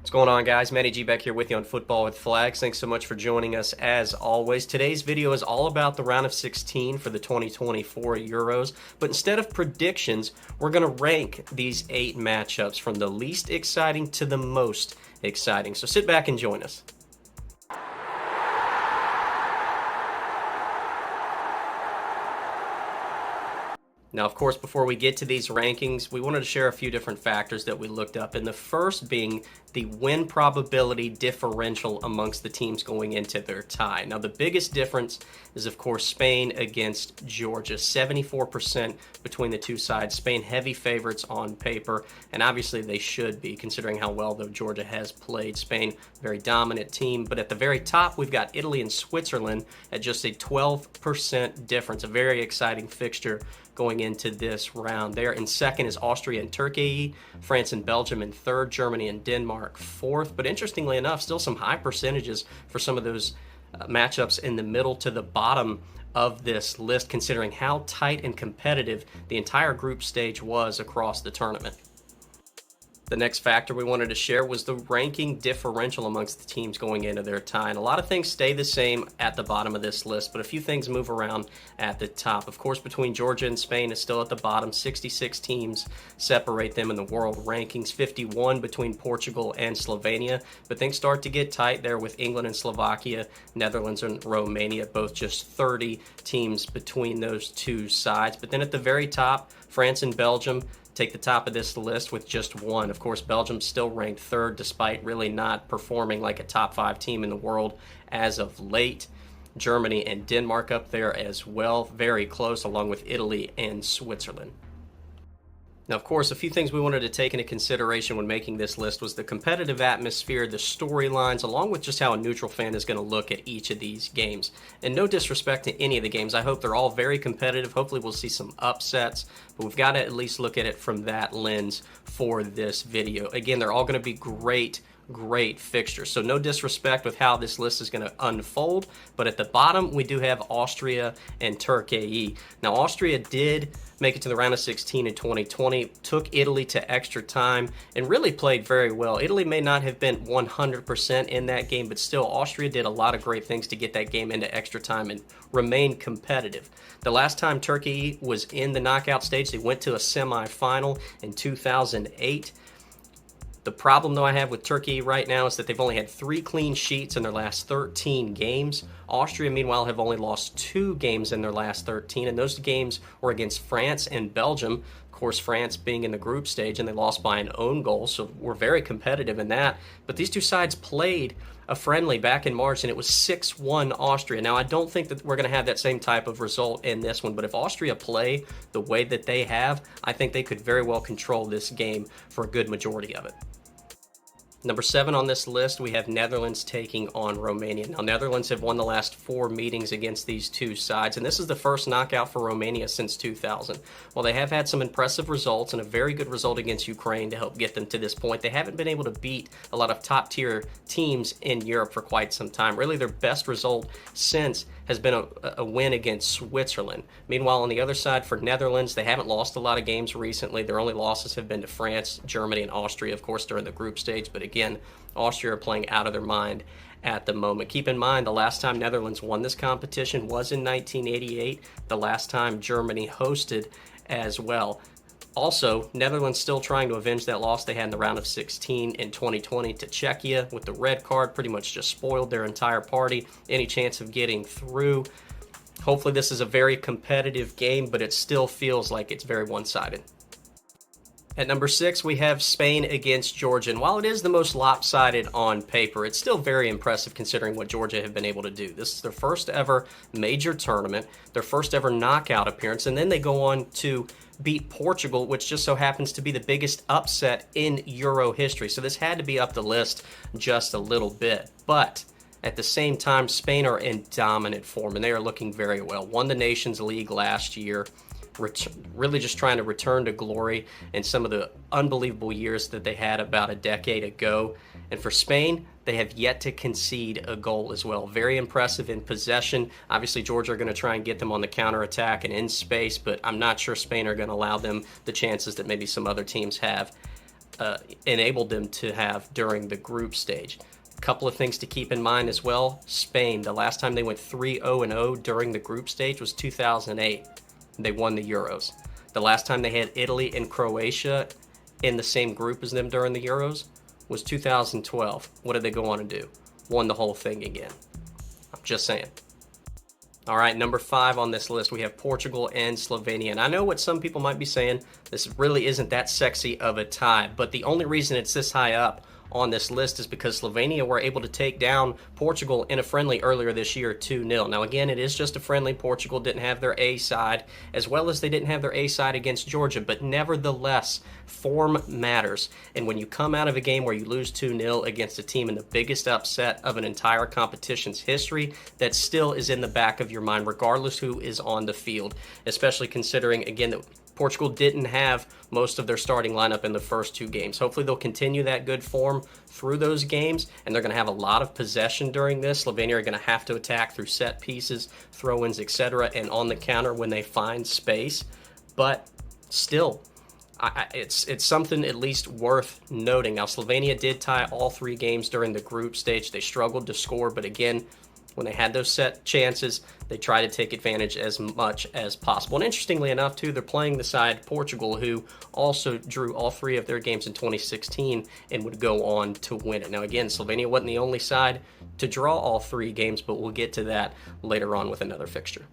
What's going on, guys? Matty G back here with you on Football with Flags. Thanks so much for joining us as always. Today's video is all about the round of 16 for the 2024 Euros, but instead of predictions, we're going to rank these 8 matchups from the least exciting to the most exciting. So sit back and join us. Now, of course, before we get to these rankings, we wanted to share a few different factors that we looked up, and the first being the win probability differential amongst the teams going into their tie. Now, the biggest difference is, of course, Spain against Georgia, 74% between the two sides. Spain heavy favorites on paper, and obviously they should be, considering how well, though, Georgia has played. Spain, very dominant team, but at the very top, we've got Italy and Switzerland at just a 12% difference, a very exciting fixture going into this round. There in second is Austria and Turkey, France and Belgium in third, Germany and Denmark fourth. But interestingly enough, still some high percentages for some of those matchups in the middle to the bottom of this list, considering how tight and competitive the entire group stage was across the tournament. The next factor we wanted to share was the ranking differential amongst the teams going into their tie. And a lot of things stay the same at the bottom of this list, but a few things move around at the top. Of course, between Georgia and Spain is still at the bottom. 66 teams separate them in the world rankings, 51 between Portugal and Slovenia. But things start to get tight there with England and Slovakia, Netherlands and Romania, both just 30 teams between those two sides. But then at the very top, France and Belgium take the top of this list with just one. Of course, Belgium's still ranked third despite really not performing like a top 5 team in the world as of late. Germany and Denmark up there as well, very close, along with Italy and Switzerland. Now, of course, a few things we wanted to take into consideration when making this list was the competitive atmosphere, the storylines, along with just how a neutral fan is going to look at each of these games. And no disrespect to any of the games. I hope they're all very competitive. Hopefully we'll see some upsets, but we've got to at least look at it from that lens for this video. Again, they're all going to be great fixtures. So no disrespect with how this list is going to unfold, but at the bottom we do have Austria and Turkey. Now, Austria did make it to the round of 16 in 2020, took Italy to extra time, and really played very well. Italy may not have been 100% in that game, but still Austria did a lot of great things to get that game into extra time and remain competitive. The last time Turkey was in the knockout stage, they went to a semifinal in 2008. The problem, though, I have with Turkey right now is that they've only had 3 clean sheets in their last 13 games. Austria, meanwhile, have only lost 2 games in their last 13, and those games were against France and Belgium. Of course, France being in the group stage, and they lost by an own goal, so we're very competitive in that. But these two sides played a friendly back in March, and it was 6-1 Austria. Now, I don't think that we're going to have that same type of result in this one, but if Austria play the way that they have, I think they could very well control this game for a good majority of it. Number 7 on this list, we have Netherlands taking on Romania. Now, Netherlands have won the last 4 meetings against these two sides, and this is the first knockout for Romania since 2000. While they have had some impressive results and a very good result against Ukraine to help get them to this point, they haven't been able to beat a lot of top-tier teams in Europe for quite some time. Really, their best result since has been a win against Switzerland. Meanwhile, on the other side for Netherlands, they haven't lost a lot of games recently. Their only losses have been to France, Germany, and Austria, of course, during the group stage. But again, Austria are playing out of their mind at the moment. Keep in mind, the last time Netherlands won this competition was in 1988, the last time Germany hosted as well. Also, Netherlands still trying to avenge that loss they had in the round of 16 in 2020 to Czechia with the red card. Pretty much just spoiled their entire party, any chance of getting through. Hopefully this is a very competitive game, but it still feels like it's very one-sided. At number 6, we have Spain against Georgia. And while it is the most lopsided on paper, it's still very impressive considering what Georgia have been able to do. This is their first ever major tournament, their first ever knockout appearance, and then they go on to beat Portugal, which just so happens to be the biggest upset in Euro history. So this had to be up the list just a little bit. But at the same time, Spain are in dominant form, and they are looking very well. Won the Nations League last year. Really just trying to return to glory in some of the unbelievable years that they had about a decade ago. And for Spain, they have yet to concede a goal as well. Very impressive in possession. Obviously, Georgia are going to try and get them on the counterattack and in space, but I'm not sure Spain are going to allow them the chances that maybe some other teams have. enabled them to have during the group stage. A couple of things to keep in mind as well. Spain, the last time they went 3-0-0 during the group stage was 2008. They won the Euros. The last time they had Italy and Croatia in the same group as them during the Euros was 2012. What did they go on to do? Won the whole thing again. I'm just saying. All right, number 5 on this list, we have Portugal and Slovenia. And I know what some people might be saying, this really isn't that sexy of a tie, but the only reason it's this high up on this list is because Slovenia were able to take down Portugal in a friendly earlier this year 2-0. Now again, it is just a friendly. Portugal didn't have their A side, as well as they didn't have their A side against Georgia, but nevertheless, form matters. And when you come out of a game where you lose 2-0 against a team in the biggest upset of an entire competition's history, that still is in the back of your mind, regardless who is on the field, especially considering, again, that Portugal didn't have most of their starting lineup in the first 2 games. Hopefully they'll continue that good form through those games, and they're going to have a lot of possession during this. Slovenia are going to have to attack through set pieces, throw-ins, etc., and on the counter when they find space. But still, it's something at least worth noting. Now, Slovenia did tie all 3 games during the group stage. They struggled to score, but again, when they had those set chances, they try to take advantage as much as possible. And interestingly enough, too, they're playing the side Portugal, who also drew all 3 of their games in 2016 and would go on to win it. Now, again, Slovenia wasn't the only side to draw all 3 games, but we'll get to that later on with another fixture.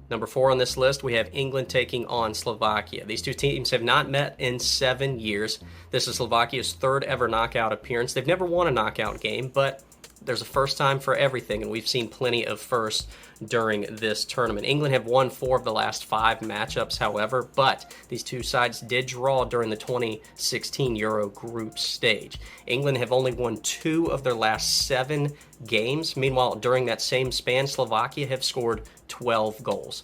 Number 4 on this list, we have England taking on Slovakia. These 2 teams have not met in 7 years. This is Slovakia's 3rd ever knockout appearance. They've never won a knockout game, but there's a first time for everything, and we've seen plenty of firsts during this tournament. England have won 4 of the last 5 matchups, however, but these 2 sides did draw during the 2016 Euro group stage. England have only won 2 of their last 7 games. Meanwhile, during that same span, Slovakia have scored 12 goals.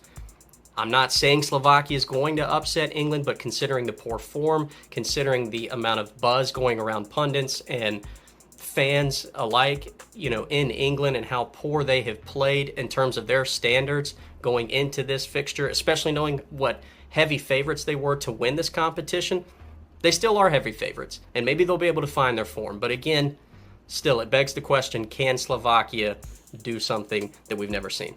I'm not saying Slovakia is going to upset England, but considering the poor form, considering the amount of buzz going around pundits and fans alike, in England, and how poor they have played in terms of their standards going into this fixture, especially knowing what heavy favorites they were to win this competition, they still are heavy favorites, and maybe they'll be able to find their form. But again, still, it begs the question, can Slovakia do something that we've never seen?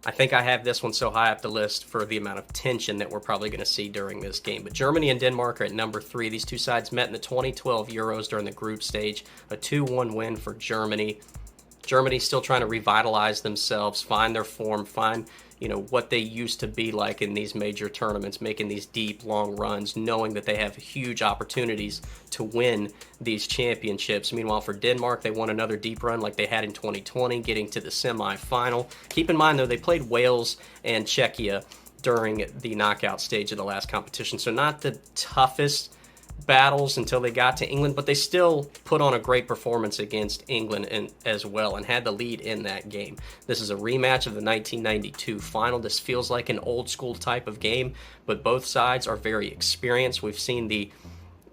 I think I have this one so high up the list for the amount of tension that we're probably going to see during this game. But Germany and Denmark are at number 3. These 2 sides met in the 2012 Euros during the group stage. A 2-1 win for Germany. Germany's still trying to revitalize themselves, find their form, find what they used to be like in these major tournaments, making these deep, long runs, knowing that they have huge opportunities to win these championships. Meanwhile, for Denmark, they won another deep run like they had in 2020, getting to the semifinal. Keep in mind, though, they played Wales and Czechia during the knockout stage of the last competition, so not the toughest battles until they got to England, but they still put on a great performance against England as well, and had the lead in that game. This is a rematch of the 1992 final. This feels like an old school type of game, but both sides are very experienced. We've seen the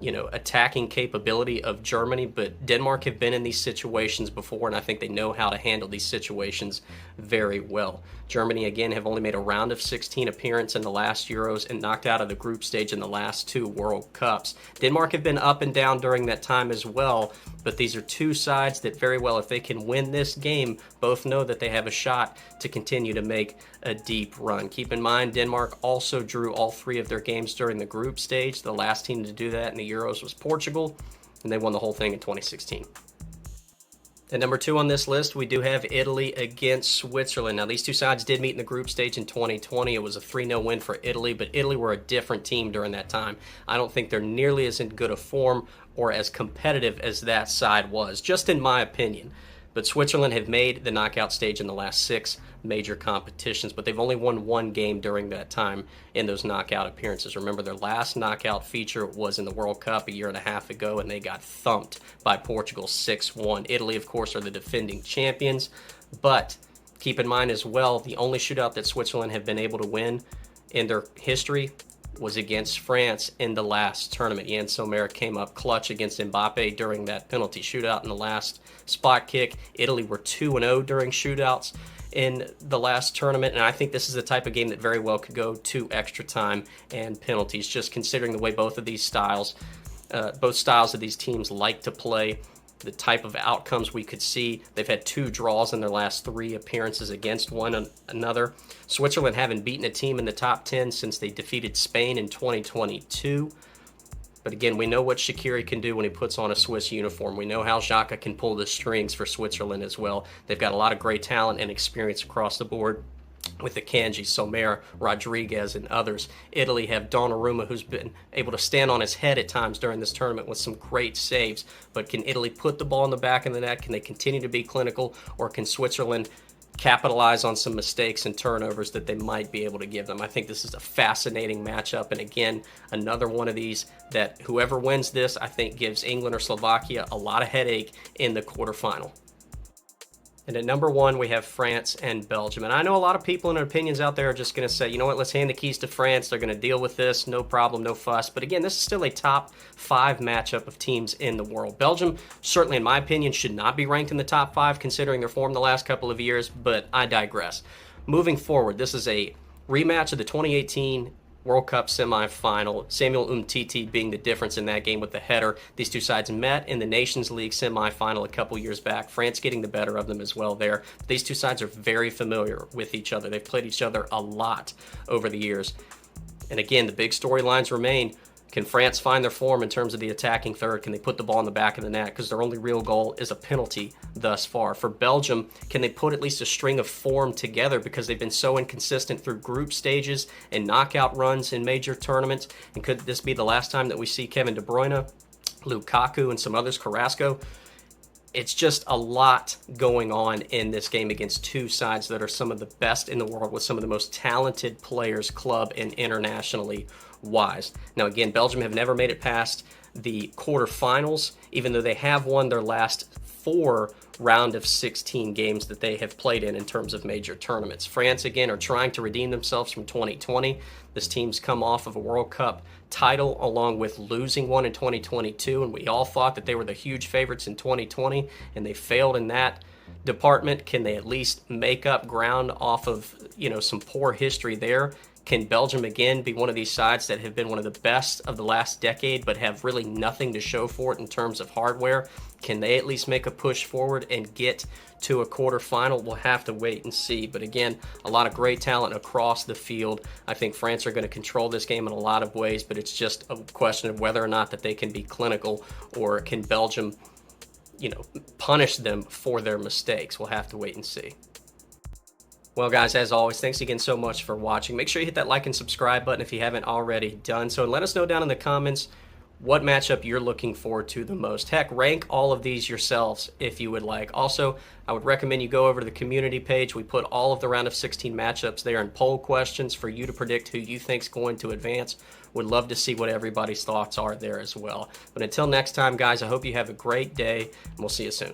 attacking capability of Germany, but Denmark have been in these situations before, and I think they know how to handle these situations very well. Germany, again, have only made a round of 16 appearance in the last Euros and knocked out of the group stage in the last 2 World Cups. Denmark have been up and down during that time as well, but these are 2 sides that very well, if they can win this game, both know that they have a shot to continue to make a deep run. Keep in mind, Denmark also drew all 3 of their games during the group stage. The last team to do that in the Euros was Portugal, and they won the whole thing in 2016. At number 2 on this list, we do have Italy against Switzerland. Now, these 2 sides did meet in the group stage in 2020. It was a 3-0 win for Italy, but Italy were a different team during that time. I don't think they're nearly as in good a form or as competitive as that side was, just in my opinion. But Switzerland have made the knockout stage in the last 6 major competitions, but they've only won 1 game during that time in those knockout appearances. Remember, their last knockout feature was in the World Cup a year and a half ago, and they got thumped by Portugal 6-1. Italy, of course, are the defending champions, but keep in mind as well, the only shootout that Switzerland have been able to win in their history was against France in the last tournament. Jan Sommer came up clutch against Mbappe during that penalty shootout in the last spot kick. Italy were 2-0 during shootouts in the last tournament, and I think this is the type of game that very well could go to extra time and penalties, just considering the way both styles of these teams like to play, the type of outcomes we could see. They've had 2 draws in their last 3 appearances against one another. Switzerland haven't beaten a team in the top 10 since they defeated Spain in 2022. But again, we know what Shaqiri can do when he puts on a Swiss uniform. We know how Xhaka can pull the strings for Switzerland as well. They've got a lot of great talent and experience across the board with the Kanji, Sommer, Rodriguez, and others. Italy have Donnarumma, who's been able to stand on his head at times during this tournament with some great saves. But can Italy put the ball in the back of the net? Can they continue to be clinical? Or can Switzerland capitalize on some mistakes and turnovers that they might be able to give them? I think this is a fascinating matchup. And again, another one of these that whoever wins this, I think gives England or Slovakia a lot of headache in the quarterfinal. And at number 1, we have France and Belgium. And I know a lot of people and opinions out there are just going to say, you know what, let's hand the keys to France. They're going to deal with this. No problem, no fuss. But again, this is still a top 5 matchup of teams in the world. Belgium, certainly in my opinion, should not be ranked in the top 5 considering their form the last couple of years, but I digress. Moving forward, this is a rematch of the 2018 World Cup semifinal. Samuel Umtiti being the difference in that game with the header. These two sides met in the Nations League semifinal a couple years back. France getting the better of them as well there. These two sides are very familiar with each other. They've played each other a lot over the years. And again, the big storylines remain. Can France find their form in terms of the attacking third? Can they put the ball in the back of the net? Because their only real goal is a penalty thus far. For Belgium, can they put at least a string of form together because they've been so inconsistent through group stages and knockout runs in major tournaments? And could this be the last time that we see Kevin De Bruyne, Lukaku, and some others, Carrasco? It's just a lot going on in this game against two sides that are some of the best in the world with some of the most talented players, club and internationally wise. Now, again, Belgium have never made it past the quarterfinals, even though they have won their last 4 round of 16 games that they have played in terms of major tournaments. France, again, are trying to redeem themselves from 2020. This team's come off of a World Cup title along with losing one in 2022, and we all thought that they were the huge favorites in 2020, and they failed in that department. Can they at least make up ground off of, some poor history there? Can Belgium again be one of these sides that have been one of the best of the last decade but have really nothing to show for it in terms of hardware? Can they at least make a push forward and get to a quarterfinal? We'll have to wait and see. But again, a lot of great talent across the field. I think France are going to control this game in a lot of ways, but it's just a question of whether or not that they can be clinical, or can Belgium, punish them for their mistakes. We'll have to wait and see. Well, guys, as always, thanks again so much for watching. Make sure you hit that like and subscribe button if you haven't already done so. And let us know down in the comments what matchup you're looking forward to the most. Heck, rank all of these yourselves if you would like. Also, I would recommend you go over to the community page. We put all of the round of 16 matchups there and poll questions for you to predict who you think's going to advance. Would love to see what everybody's thoughts are there as well. But until next time, guys, I hope you have a great day, and we'll see you soon.